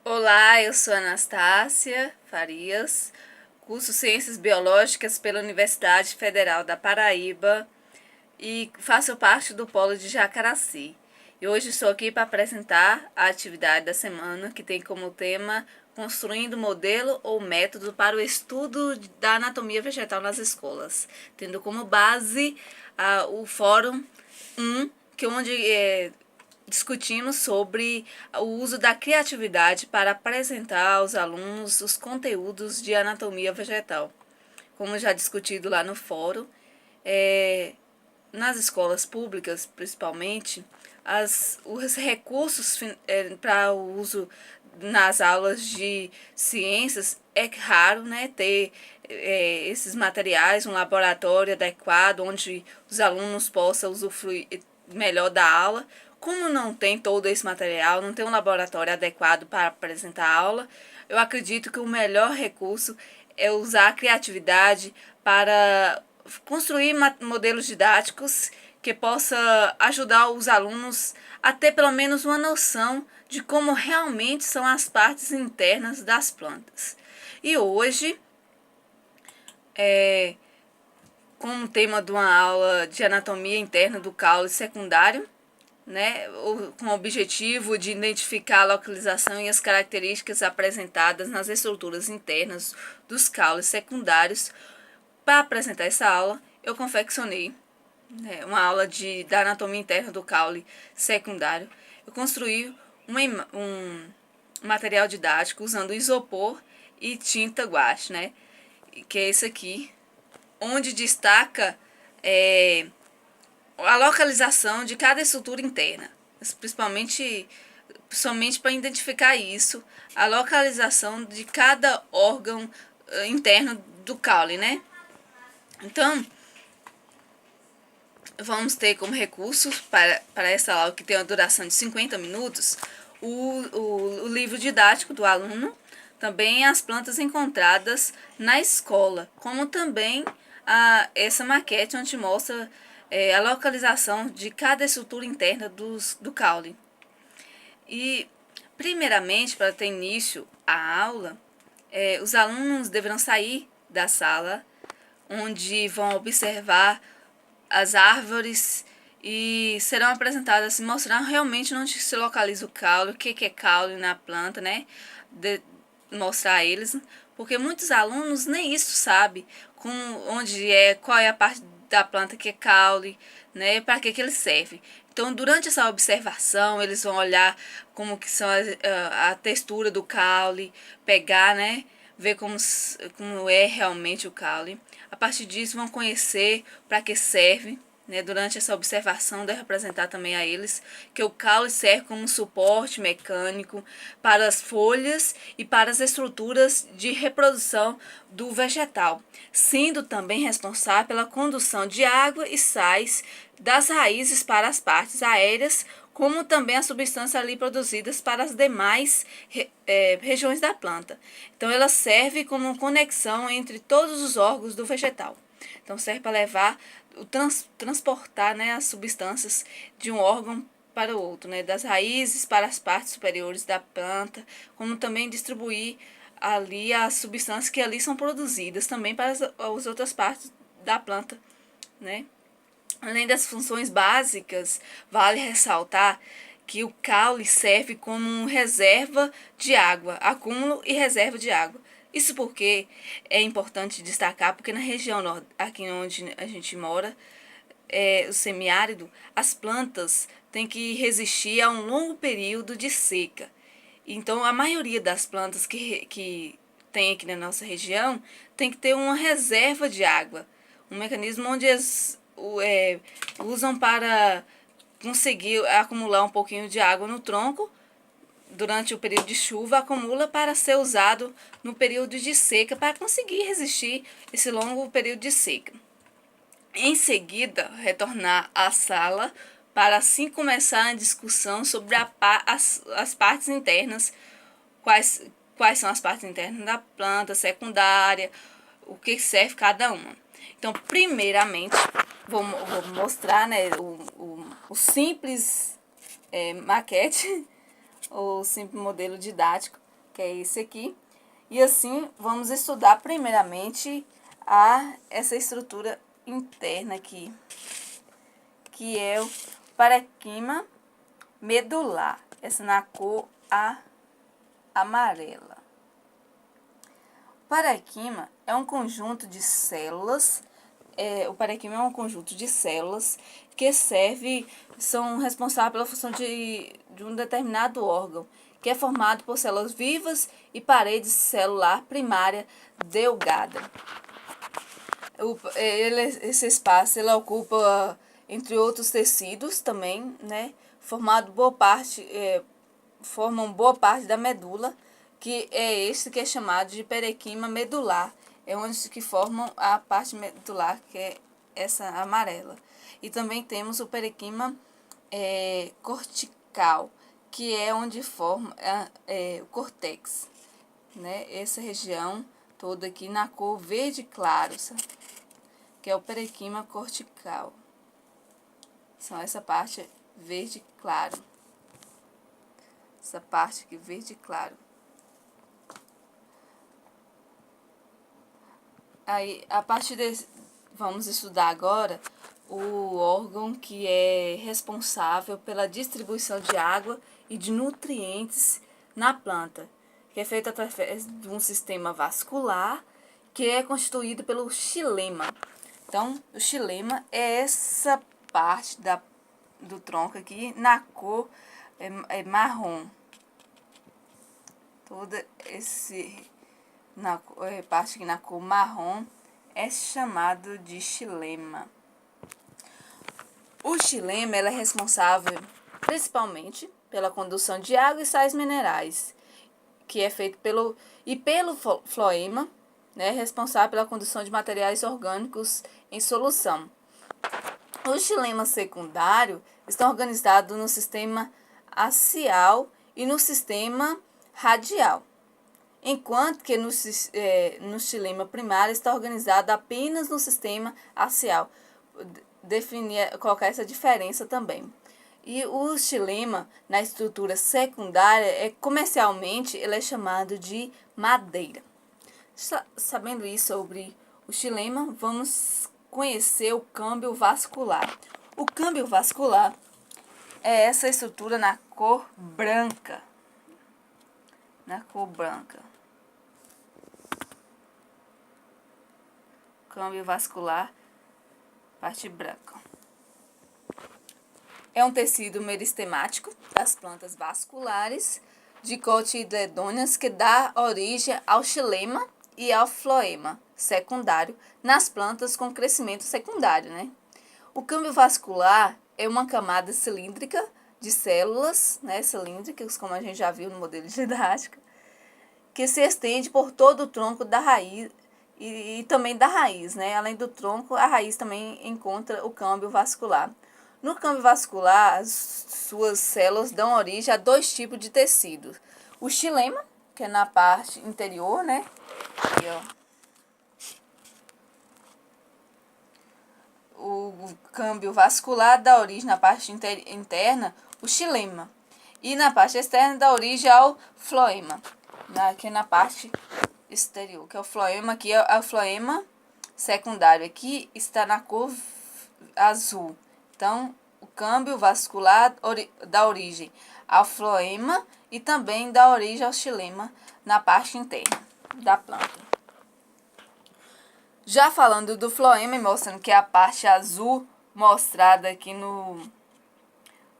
Olá, eu sou Anastácia Farias, curso Ciências Biológicas pela Universidade Federal da Paraíba e faço parte do Polo de Jacaraci. E hoje estou aqui para apresentar a atividade da semana, que tem como tema Construindo modelo ou método para o estudo da anatomia vegetal nas escolas, tendo como base o Fórum 1, onde discutimos sobre o uso da criatividade para apresentar aos alunos os conteúdos de anatomia vegetal. Como já discutido lá no fórum, nas escolas públicas, principalmente, os recursos para o uso nas aulas de ciências é raro, né, ter esses materiais, um laboratório adequado onde os alunos possam usufruir melhor da aula. Como não tem todo esse material, não tem um laboratório adequado para apresentar a aula, eu acredito que o melhor recurso é usar a criatividade para construir modelos didáticos que possa ajudar os alunos a ter pelo menos uma noção de como realmente são as partes internas das plantas. E hoje, como tema de uma aula de anatomia interna do caule secundário, né, com o objetivo de identificar a localização e as características apresentadas nas estruturas internas dos caules secundários. Para apresentar essa aula, eu confeccionei uma aula da anatomia interna do caule secundário. Eu construí um material didático usando isopor e tinta guache, né, que é esse aqui, onde destaca a localização de cada estrutura interna, principalmente somente para identificar isso, a localização de cada órgão interno do caule, né? Então, vamos ter como recurso para essa aula, que tem uma duração de 50 minutos, o livro didático do aluno, também as plantas encontradas na escola, como também essa maquete onde mostra a localização de cada estrutura interna do caule. E, primeiramente, para ter início a aula, os alunos deverão sair da sala, onde vão observar as árvores e serão apresentadas, mostrar realmente onde se localiza o caule, o que é caule na planta, né? Mostrar a eles, porque muitos alunos nem isso sabem, qual é a parte da planta que é caule, né? Para que ele serve. Então, durante essa observação, eles vão olhar como que são a textura do caule, pegar, né? Ver como é realmente o caule. A partir disso, vão conhecer para que serve. Né, durante essa observação, deve apresentar também a eles que o caule serve como suporte mecânico para as folhas e para as estruturas de reprodução do vegetal, sendo também responsável pela condução de água e sais das raízes para as partes aéreas, como também as substâncias ali produzidas para as demais regiões da planta. Então, ela serve como conexão entre todos os órgãos do vegetal. Então, serve para levar, transportar, né, as substâncias de um órgão para o outro, né, das raízes para as partes superiores da planta, como também distribuir ali as substâncias que ali são produzidas também para as outras partes da planta, né. Além das funções básicas, vale ressaltar que o caule serve como reserva de água, acúmulo e reserva de água. Isso porque é importante destacar, porque na região aqui onde a gente mora, o semiárido, as plantas têm que resistir a um longo período de seca. Então, a maioria das plantas que tem aqui na nossa região tem que ter uma reserva de água, um mecanismo onde usam para conseguir acumular um pouquinho de água no tronco. Durante o período de chuva, acumula para ser usado no período de seca, para conseguir resistir esse longo período de seca. Em seguida, retornar à sala para assim começar a discussão sobre as partes internas, quais são as partes internas da planta secundária, o que serve cada uma. Então, primeiramente, vou mostrar, né, o simples maquete, o simples modelo didático, que é esse aqui. E assim, vamos estudar primeiramente essa estrutura interna aqui, que é o parênquima medular, essa na cor amarela. O parênquima é um conjunto de células, o parênquima é um conjunto de células que são responsáveis pela função de um determinado órgão, que é formado por células vivas e parede celular primária delgada. Esse espaço ele ocupa, entre outros tecidos também, né, formam boa parte da medula, que é este que é chamado de parênquima medular. É onde que formam a parte medular, que é essa amarela. E também temos o parênquima cortical, que é onde forma o córtex, né? Essa região toda aqui na cor verde claro, sabe? Que é o parênquima cortical. São essa parte verde claro. Essa parte aqui verde claro. Aí, a partir desse, vamos estudar agora o órgão que é responsável pela distribuição de água e de nutrientes na planta, que é feito através de um sistema vascular que é constituído pelo xilema. Então, o xilema é essa parte do tronco aqui na cor marrom. Toda parte aqui na cor marrom é chamado de xilema. O xilema é responsável principalmente pela condução de água e sais minerais, que é feito pelo floema, né, responsável pela condução de materiais orgânicos em solução. O xilema secundário está organizado no sistema axial e no sistema radial, enquanto que no xilema primário está organizado apenas no sistema axial. Colocar essa diferença também. E o xilema, na estrutura secundária, comercialmente ele é chamado de madeira. Sabendo isso sobre o xilema, vamos conhecer o câmbio vascular. O câmbio vascular é essa estrutura na cor branca. Câmbio vascular, parte branca. É um tecido meristemático das plantas vasculares dicotiledôneas que dá origem ao xilema e ao floema secundário nas plantas com crescimento secundário, né? O câmbio vascular é uma camada cilíndrica de células, né, cilíndricas, como a gente já viu no modelo didático, que se estende por todo o tronco da raiz e também da raiz, né? Além do tronco, a raiz também encontra o câmbio vascular. No câmbio vascular, as suas células dão origem a dois tipos de tecidos. O xilema, que é na parte interior, né? Aqui, ó. O câmbio vascular dá origem na parte interna, o xilema. E na parte externa dá origem ao floema, aqui na parte exterior, que é o floema. Aqui é o floema secundário. Aqui está na cor azul. Então, o câmbio vascular dá origem ao floema e também dá origem ao xilema na parte interna da planta. Já falando do floema, mostrando que é a parte azul mostrada aqui no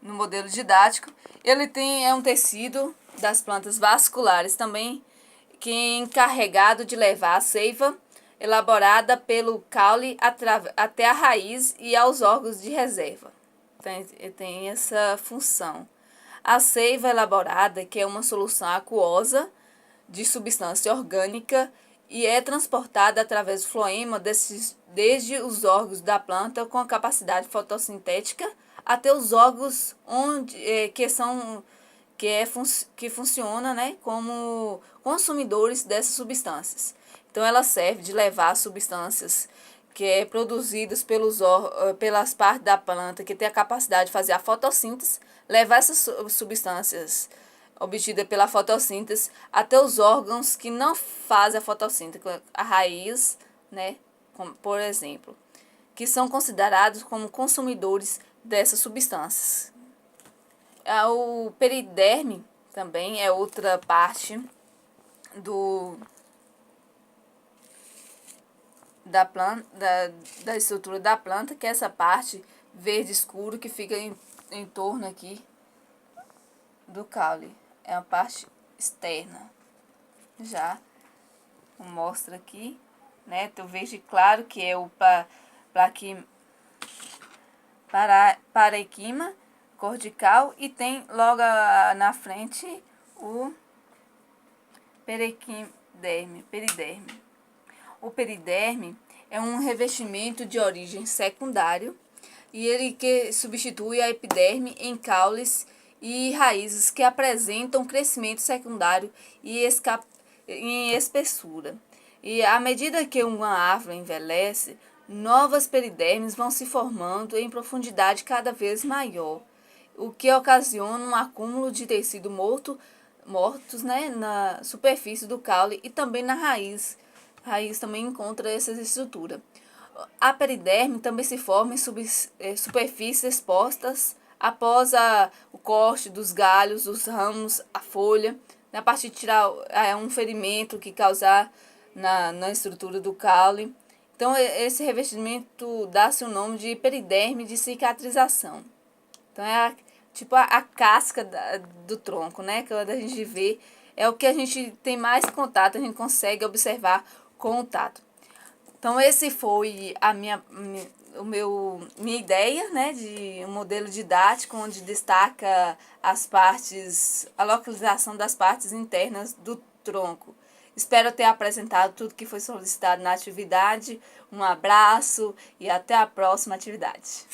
modelo didático, ele é um tecido das plantas vasculares também, que é encarregado de levar a seiva elaborada pelo caule até a raiz e aos órgãos de reserva. Tem essa função. A seiva elaborada, que é uma solução aquosa de substância orgânica, e é transportada através do floema desde os órgãos da planta com a capacidade fotossintética até os órgãos que funcionam, né, como consumidores dessas substâncias. Então, ela serve de levar substâncias produzidas pelas partes da planta que tem a capacidade de fazer a fotossíntese, levar essas substâncias obtida pela fotossíntese, até os órgãos que não fazem a fotossíntese, a raiz, né, por exemplo, que são considerados como consumidores dessas substâncias. O periderme também é outra parte da planta, da estrutura da planta, que é essa parte verde escuro que fica em torno aqui do caule. É a parte externa. Já mostra aqui, né? Tem o verde claro, que é o parequima cortical, e tem logo na frente o periderme. O periderme é um revestimento de origem secundário e ele que substitui a epiderme em caules e raízes que apresentam crescimento secundário e em espessura. E à medida que uma árvore envelhece, novas peridermes vão se formando em profundidade cada vez maior, o que ocasiona um acúmulo de tecido mortos, né, na superfície do caule e também na raiz. A raiz também encontra essa estrutura. A periderme também se forma em superfícies expostas após o corte dos galhos, dos ramos, a folha, a partir de tirar um ferimento que causar na estrutura do caule. Então, esse revestimento dá-se o nome de periderme de cicatrização. Então, é tipo a casca do tronco, né? Que a gente vê, é o que a gente tem mais contato, a gente consegue observar com o tato. Então, esse foi minha ideia, né, de um modelo didático onde destaca a localização das partes internas do tronco. Espero ter apresentado tudo que foi solicitado na atividade. Um abraço e até a próxima atividade.